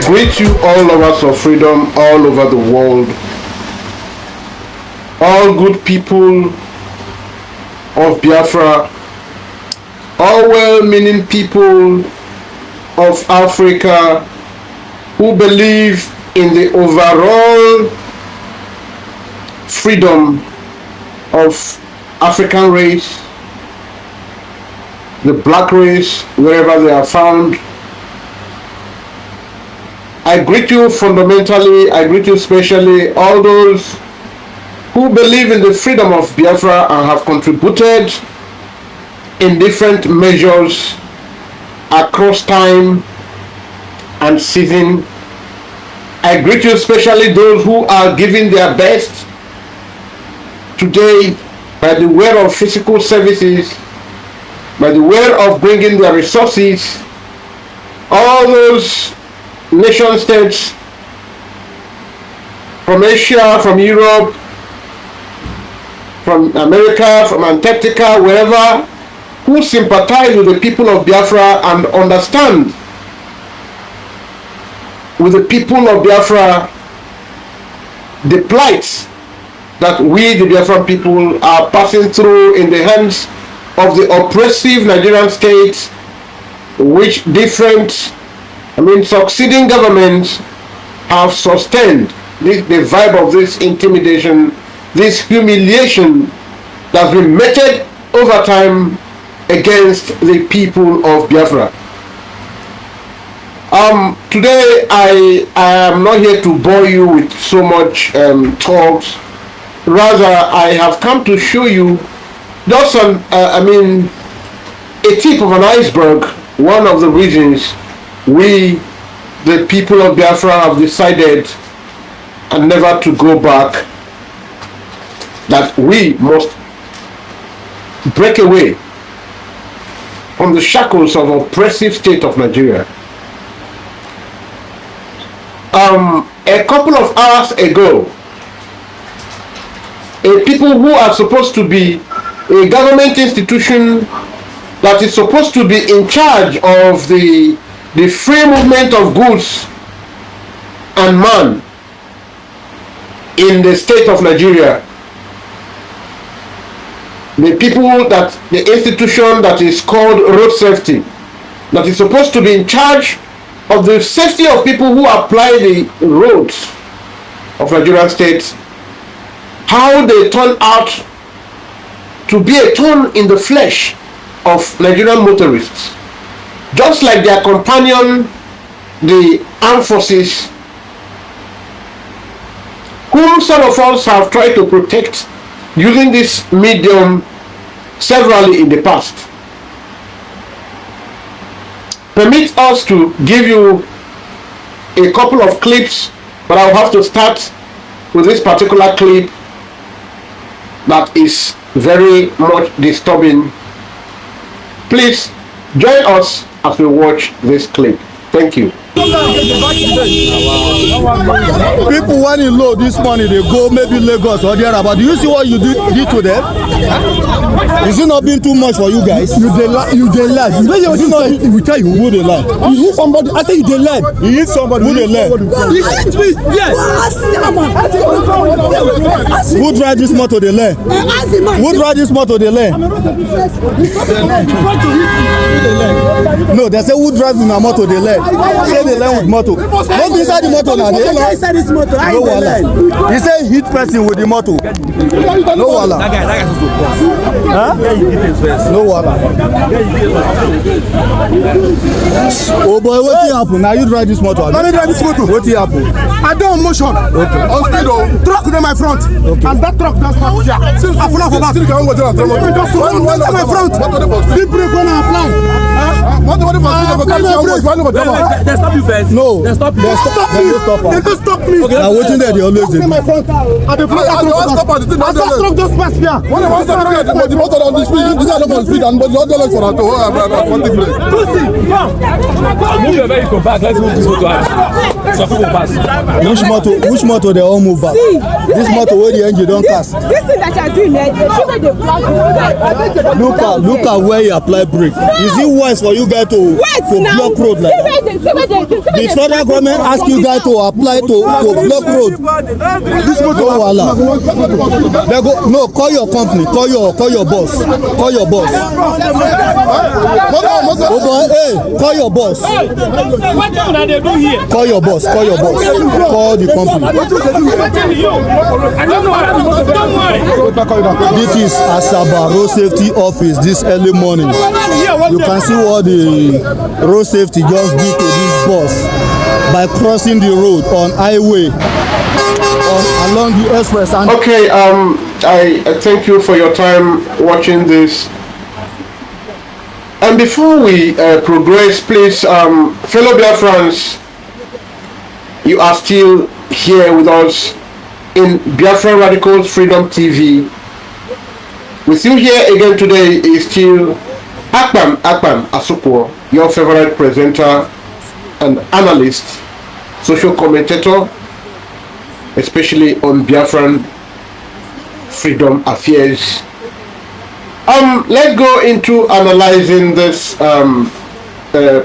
greet you all lovers of freedom all over the world, all good people of Biafra, all well-meaning people of Africa who believe in the overall freedom of African race, the black race, wherever they are found. I greet you fundamentally, I greet you specially, all those who believe in the freedom of Biafra and have contributed in different measures across time and season. I greet you especially those who are giving their best today by the way of physical services, by the way of bringing their resources, all those nation states from Asia, from Europe, from America, from Antarctica, wherever, who sympathize with the people of Biafra and understand with the people of Biafra the plight that we, the Biafran people, are passing through in the hands of the oppressive Nigerian state, which different, succeeding governments have sustained the vibe of this intimidation, this humiliation that's been meted over time against the people of Biafra. Today I am not here to bore you with so much talks. Rather, I have come to show you just a tip of an iceberg. One of the reasons we, the people of Biafra, have decided and never to go back, that we must break away from the shackles of oppressive state of Nigeria. A couple of hours ago, a people who are supposed to be a government institution that is supposed to be in charge of the free movement of goods and man in the state of Nigeria, the institution that is called road safety, that is supposed to be in charge of the safety of people who apply the roads of Nigerian state, how they turn out to be a thorn in the flesh of Nigerian motorists, just like their companion, the armed forces, whom some of us have tried to protect using this medium severally in the past. Permit us to give you a couple of clips, but I'll have to start with this particular clip that is very much disturbing. Please join us as we watch this clip. Thank you. People, when you load this money, they go maybe Lagos or there. But do you see what you did to them? Is it not been too much for you guys? You dey lie. You know we tell you who they lie. You hit somebody. I say you dey lie. You hit somebody. Who they lie? You hit me. Yes. Who drive this motor? They lie. Who drive this motor? They lie. No, they say who drives in a motor? They lie. Say they lie with motor. Don't be inside the motor now. They lie. Inside this motor. No wala. He say hit person with the motor. No wala. That guy is so poor. Huh? No wala. Oh boy, what happen? Now you drive this motor. Let me drive this motor. What happen? I don't motion. Okay. On speed oh. Truck in my front. Okay. And that truck just stop here. I pull off back. Just run my front. Deep brake when I apply. What the they stop you first. No. They stop you. They stop me. Okay. Now waiting there, they always do. My front. And the front stop at the thing. That truck just pass here. When I was the motor on the speed, this is not on speed, and but the other leg for that. Move your vehicle back. Let's move this motor out. Which motor they all move back? This motor where the engine don't cast. This thing that you are doing, the flag. Look at where you apply brake. Is it wise for you guys to block road like that? The federal government ask you guys to apply to block road. This motor wala. They go no, call your company, call your boss. Call your boss. Oh boy, hey, call your boss. Call your boss. Call the company. This is Asaba Road Safety Office this early morning. You can see what the road safety just did to this bus by crossing the road on highway along the express. And okay, I thank you for your time watching this. And before we progress, please, fellow Biafrans, you are still here with us in Biafran Radicals Freedom TV. With you here again today is still Akpan Asukwo, your favorite presenter and analyst, social commentator, especially on Biafran Freedom Affairs. Let's go into analyzing this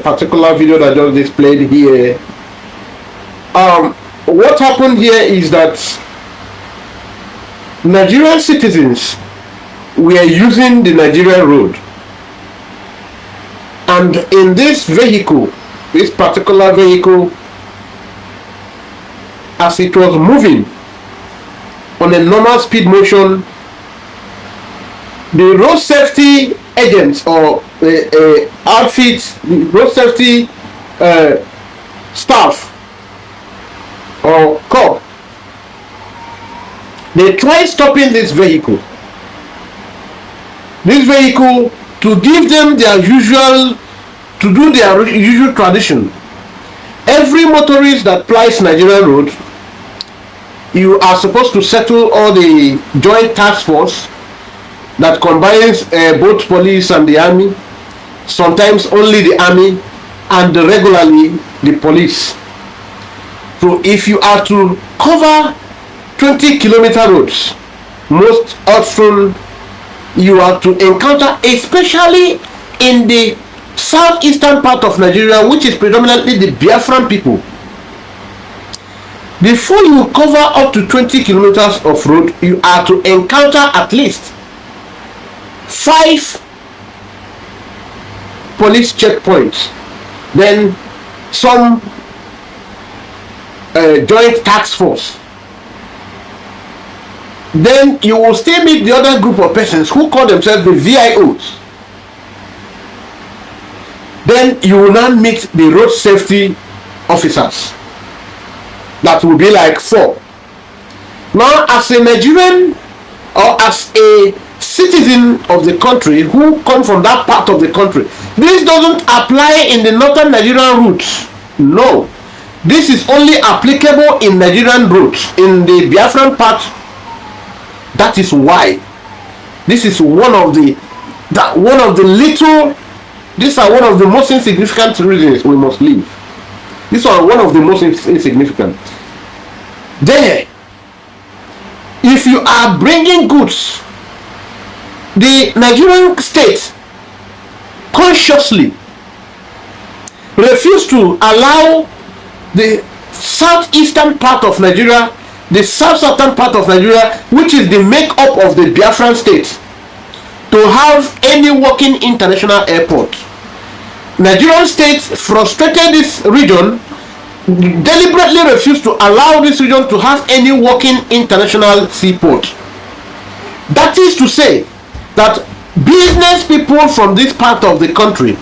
particular video that just displayed here. What happened here is that Nigerian citizens were using the Nigerian road, and in this particular vehicle, as it was moving on a normal speed motion, the road safety agents or outfits, the road safety staff or cop, they tried stopping this vehicle to give them their usual, to do their usual tradition. Every motorist that plies Nigerian road, you are supposed to settle all the joint task force that combines both police and the army, sometimes only the army, and regularly the police. So if you are to cover 20-kilometer roads, most often you are to encounter, especially in the southeastern part of Nigeria, which is predominantly the Biafran people. Before you cover up to 20 kilometers of road, you are to encounter at least 5 police checkpoints, then some joint task force. Then you will still meet the other group of persons who call themselves the VIOs. Then you will now meet the road safety officers. That will be like 4. Now, as a Nigerian or as a citizen of the country who come from that part of the country, this doesn't apply in the northern Nigerian routes. No, this is only applicable in Nigerian routes, in the Biafran part. That is why this is one of the most insignificant reasons we must leave. These are one of the most insignificant. There, if you are bringing goods, the Nigerian state consciously refused to allow the southeastern part of Nigeria, the southern part of Nigeria, which is the makeup of the Biafran state, to have any working international airport. Nigerian state frustrated this region, deliberately refused to allow this region to have any working international seaport. That is to say that business people from this part of the country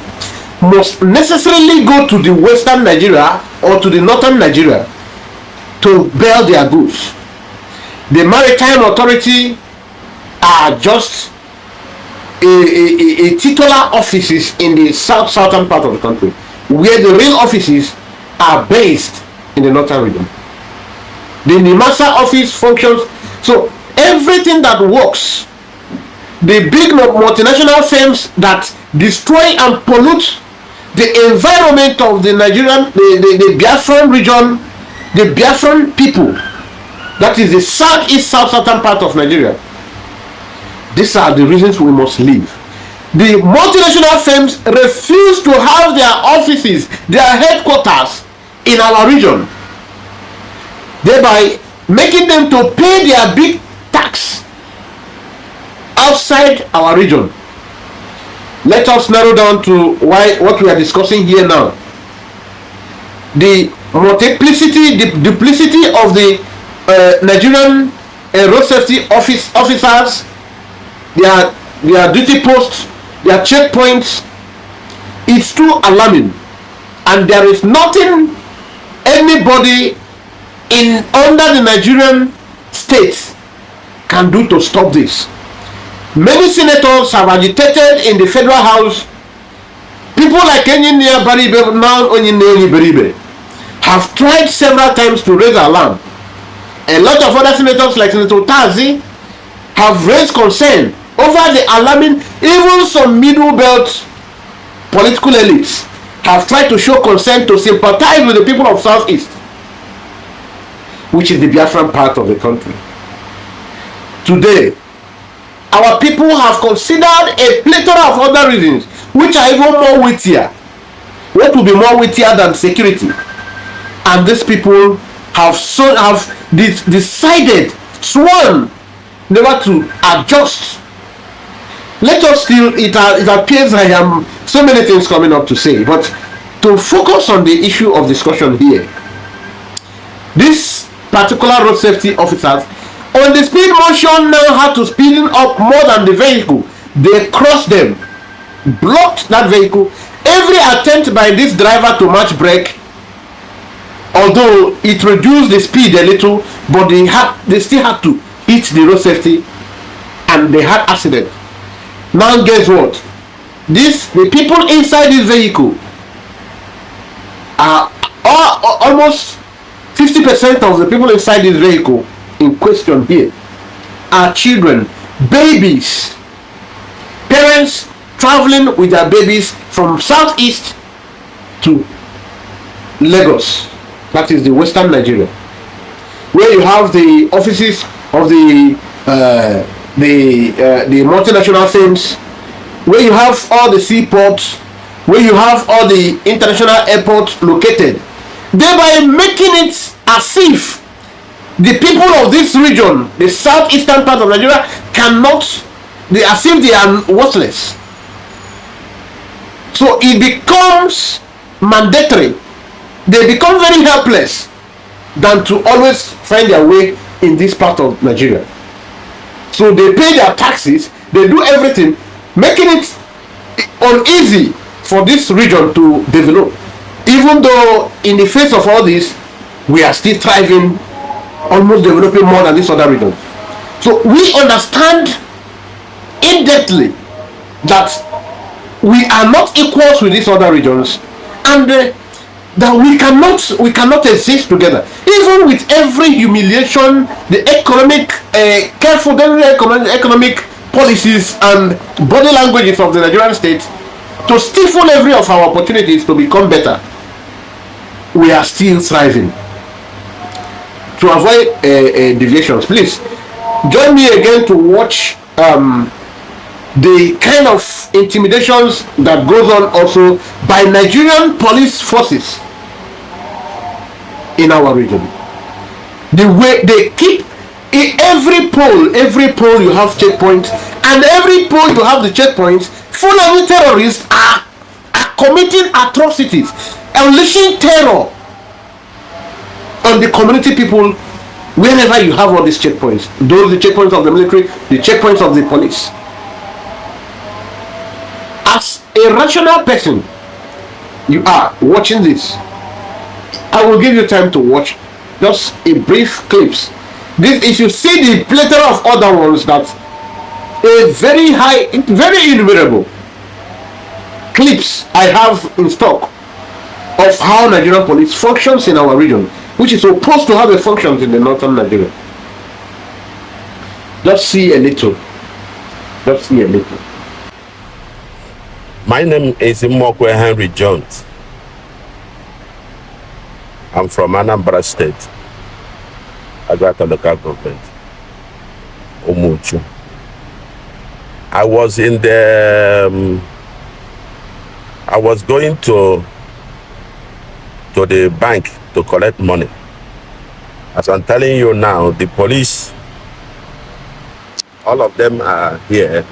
must necessarily go to the western Nigeria or to the northern Nigeria to bail their goods. The maritime authority are just a titular offices in the southern part of the country, where the real offices are based in the northern region. The NIMASA office functions. So everything that works, the big multinational firms that destroy and pollute the environment of the Nigerian, the Biafran region the Biafran people, that is the southern part of Nigeria. These are the reasons we must leave. The multinational firms refuse to have their offices, their headquarters in our region, thereby making them to pay their big tax outside our region. Let us narrow down to what we are discussing here now. The multiplicity, the duplicity of the Nigerian road safety officers, their duty posts, their checkpoints, it's too alarming, and there is nothing anybody under the Nigerian state can do to stop this. Many senators have agitated in the federal house. People like Engineer Bribe, now Engineer Bribe, have tried several times to raise alarm. A lot of other senators like Senator Tazi have raised concern over the alarming. Even some middle belt political elites have tried to show concern to sympathize with the people of Southeast, which is the Biafran part of the country. Today, our people have considered a plethora of other reasons which are even more weightier. What will be more weightier than security? And these people have decided, sworn never to adjust. Let us still, it appears I am so many things coming up to say, but to focus on the issue of discussion here, these particular road safety officers on the speed motion now had to speed up more than the vehicle. They crossed them, blocked that vehicle. Every attempt by this driver to match brake, although it reduced the speed a little, but they still had to hit the road safety, and they had accident. Now guess what? The people inside this vehicle are almost 50% of the people inside this vehicle in question here are children, babies, parents traveling with their babies from Southeast to Lagos, that is the Western Nigeria, where you have the offices of the multinational firms, where you have all the seaports, where you have all the international airports located, thereby making it as if the people of this region, the southeastern part of Nigeria, as if they are worthless. So it becomes mandatory. They become very helpless than to always find their way in this part of Nigeria. So they pay their taxes, they do everything, making it uneasy for this region to develop. Even though in the face of all this, we are still thriving, almost developing more than this other region. So we understand in-depthly that we are not equals with these other regions, and that we cannot exist together, even with every humiliation, the economic policies and body languages of the Nigerian state to stifle every of our opportunities to become better. We are still thriving. To avoid deviations, please join me again to watch the kind of intimidations that goes on also by Nigerian police forces in our region. The way they keep in every pole you have checkpoints, and every pole you have the checkpoints. Fulani terrorists are committing atrocities, unleashing terror on the community people wherever you have all these checkpoints. Those the checkpoints of the military, the checkpoints of the police. As a rational person, you are watching this. I will give you time to watch just a brief clips. This, if you see the plethora of other ones, that a very innumerable clips I have in stock of how Nigerian police functions in our region, which is supposed to have a functions in the northern Nigeria. Just see a little. Just see a little. My name is Imokwe Henry Jones. I'm from Anambra State. I got a local government. Umuchu. I was in the I was going to the bank to collect money. As I'm telling you now, the police, all of them are here.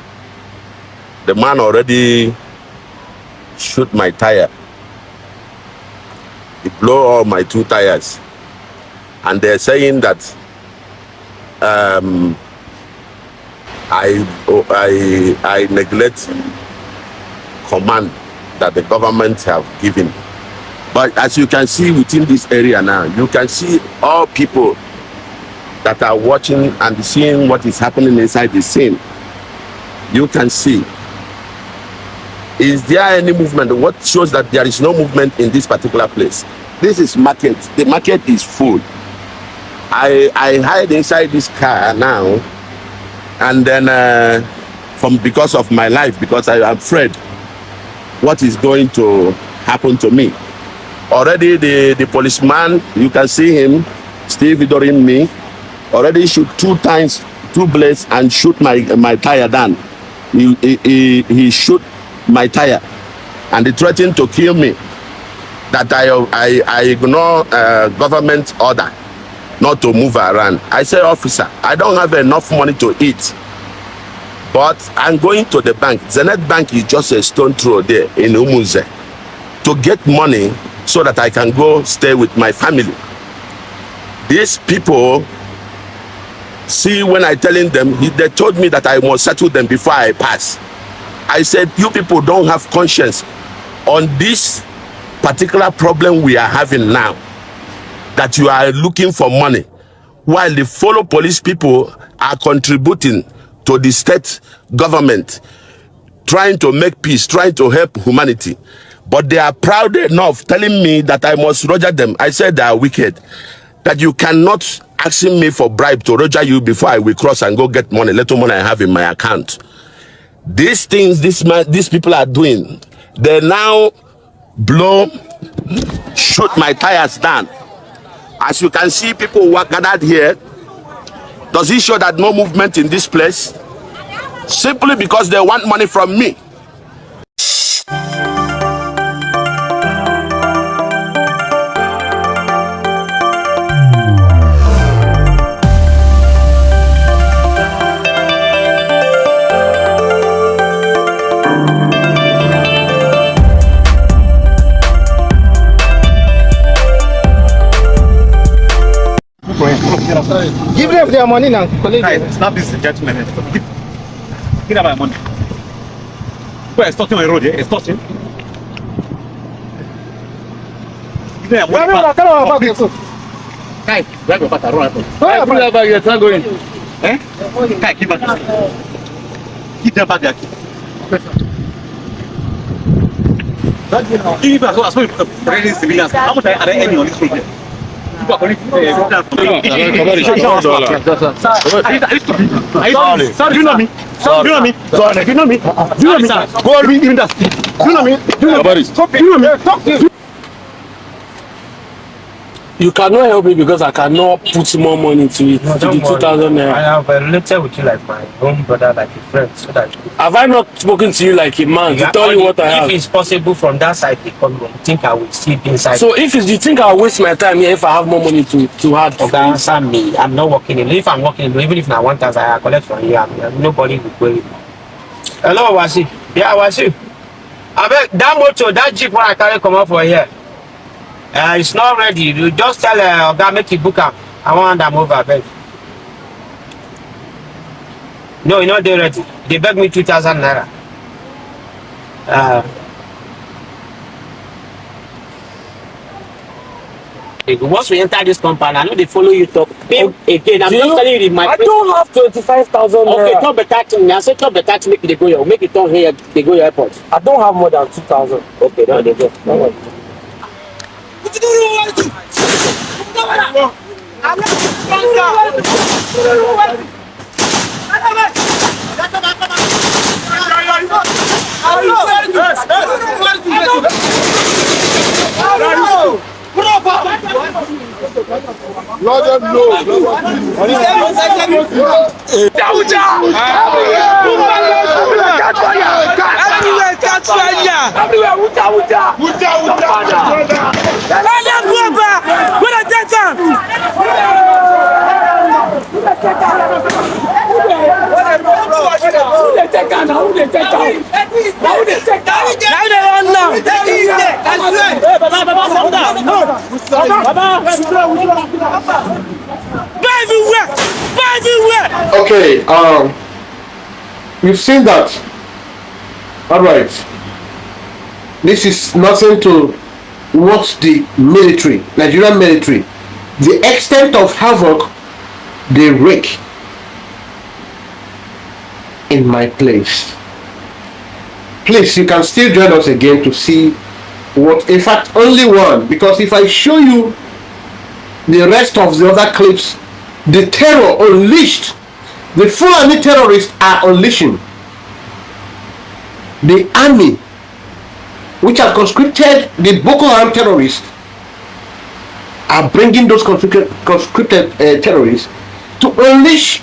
The man already shoot my tire. He blew all my 2 tires. And they're saying that I neglect command that the government have given. But as you can see within this area now, you can see all people that are watching and seeing what is happening inside the scene. You can see. Is there any movement? What shows that there is no movement in this particular place? This is market. The market is full. I hide inside this car now, and then because of my life, because I am afraid what is going to happen to me. Already the policeman, you can see him still videoing me, already shoot 2 times, 2 blades, and shoot my tire down. He shoot my tire, and he threatened to kill me. That I ignore government order not to move around. I said, officer, I don't have enough money to eat, but I'm going to the bank. Zenith Bank is just a stone throw there in Umuze, to get money so that I can go stay with my family. These people, see, when I telling them, they told me that I must settle them before I pass. I said, you people don't have conscience on this particular problem we are having now, that you are looking for money, while the fellow police people are contributing to the state government, trying to make peace, trying to help humanity. But they are proud enough telling me that I must roger them. I said they are wicked, that you cannot asking me for bribe to roger you before I will cross and go get money, little money I have in my account. These things these people are doing, they now shoot my tires down. As you can see, people were gathered here. Does it show that no movement in this place? Simply because they want money from me. Give them their money now. Guys, snap this gentleman. Give them my money. We're extorting on the road here. Extorting. Give them money. Guys, grab your back. Run. Bring that bag. You're trying to go in. Eh? Guys, give back. Give them back their key. Give as well as well civilians. How much are there any on this road? Sorry, do you know me? Do you know me? Sorry, do you know me? Do you know me? Go read in that. Do you know me? Do you know me? Stop. Do you know me? Talk to you. You cannot help me because I cannot put more money into it. No, to the 2,000 naira. I have related with you like my own brother, like a friend, so that. Have I not spoken to you like a man to tell you what I have? If it's possible from that side, they come. You think I will still be inside? So if you think I'll waste my time here if I have more money to add? Okay, answer me. I'm not working in. If I'm working in, even if I want us, I collect from you. Nobody will go. Hello, Wasi. Yeah, Wasi. I bet that motor, that jeep, when I carry come up for here. It's not ready. You just tell Oga make it book up. I want them over, beg. No, you're not there ready. They beg me 2,000 naira. Once we enter this compound, I know they follow you talk. Again, I'm not telling you my. I don't have 25,000 naira. Okay, talk better to me. I said talk better to make it go your. Make it turn here. They go your airport. I don't have more than 2,000. Okay, no, they go. No worry. Let them know. Everywhere catch fire. Everywhere wuta. Let them go back. When I take them. Okay, you've seen that. All right. This is nothing to what the military, Nigerian military, the extent of havoc they wreak in my place. Please, you can still join us again to see what, in fact, only one, because if I show you the rest of the other clips, the terror unleashed, the Fulani terrorists are unleashing. The army, which have conscripted the Boko Haram terrorists, are bringing those conscripted terrorists to unleash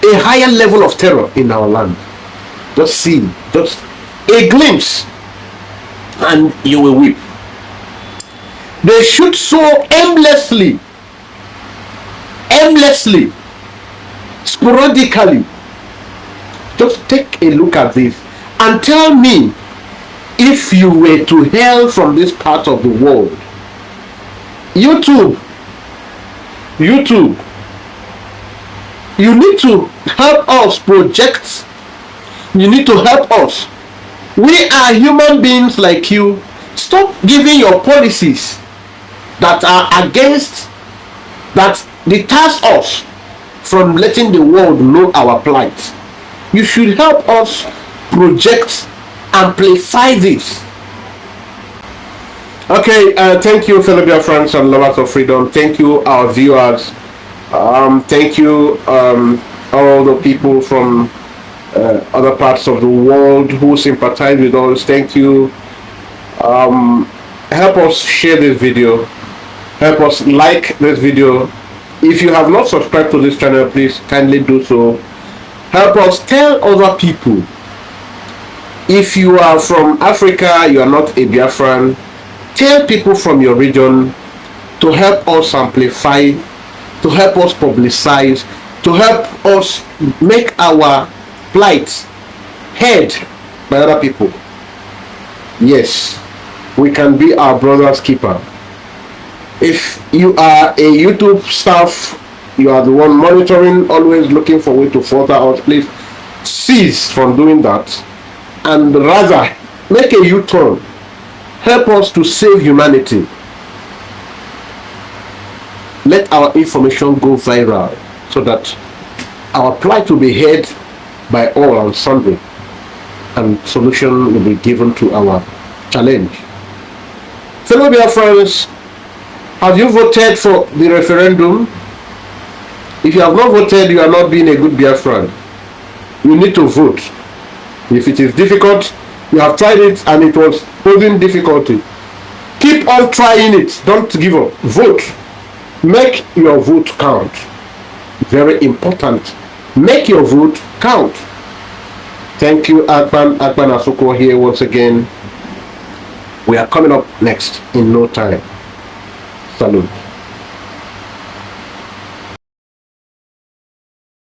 a higher level of terror in our land. Just see, just a glimpse, and you will weep. They shoot so aimlessly, sporadically. Just take a look at this and tell me, if you were to hail from this part of the world, YouTube, you need to help us project. You need to help us. We are human beings like you. Stop giving your policies that are against, that deters us from letting the world know our plight. You should help us project, amplify this. Okay, thank you, fellow Biafrans and lovers of freedom. Thank you, our viewers. Thank you, all the people from other parts of the world who sympathize with us. Thank you. Help us share this video. Help us like this video. If you have not subscribed to this channel, please kindly do so. Help us tell other people. If you are from Africa, you are not a Biafran, tell people from your region to help us amplify, to help us publicize, to help us make our plight heard by other people. Yes, we can be our brother's keeper. If you are a YouTube staff, you are the one monitoring, always looking for a way to further us, please cease from doing that and rather make a U-turn. Help us to save humanity. Let our information go viral so that our plight will be heard by all and sundry, and solution will be given to our challenge. Fellow Biafrans, have you voted for the referendum? If you have not voted, you are not being a good Biafran. You need to vote. If it is difficult, you have tried it and it was posing difficulty, keep on trying it. Don't give up. Vote. Make your vote count. Very important. Make your vote count. Thank you, Akban Asoko here once again. We are coming up next in no time. Salute.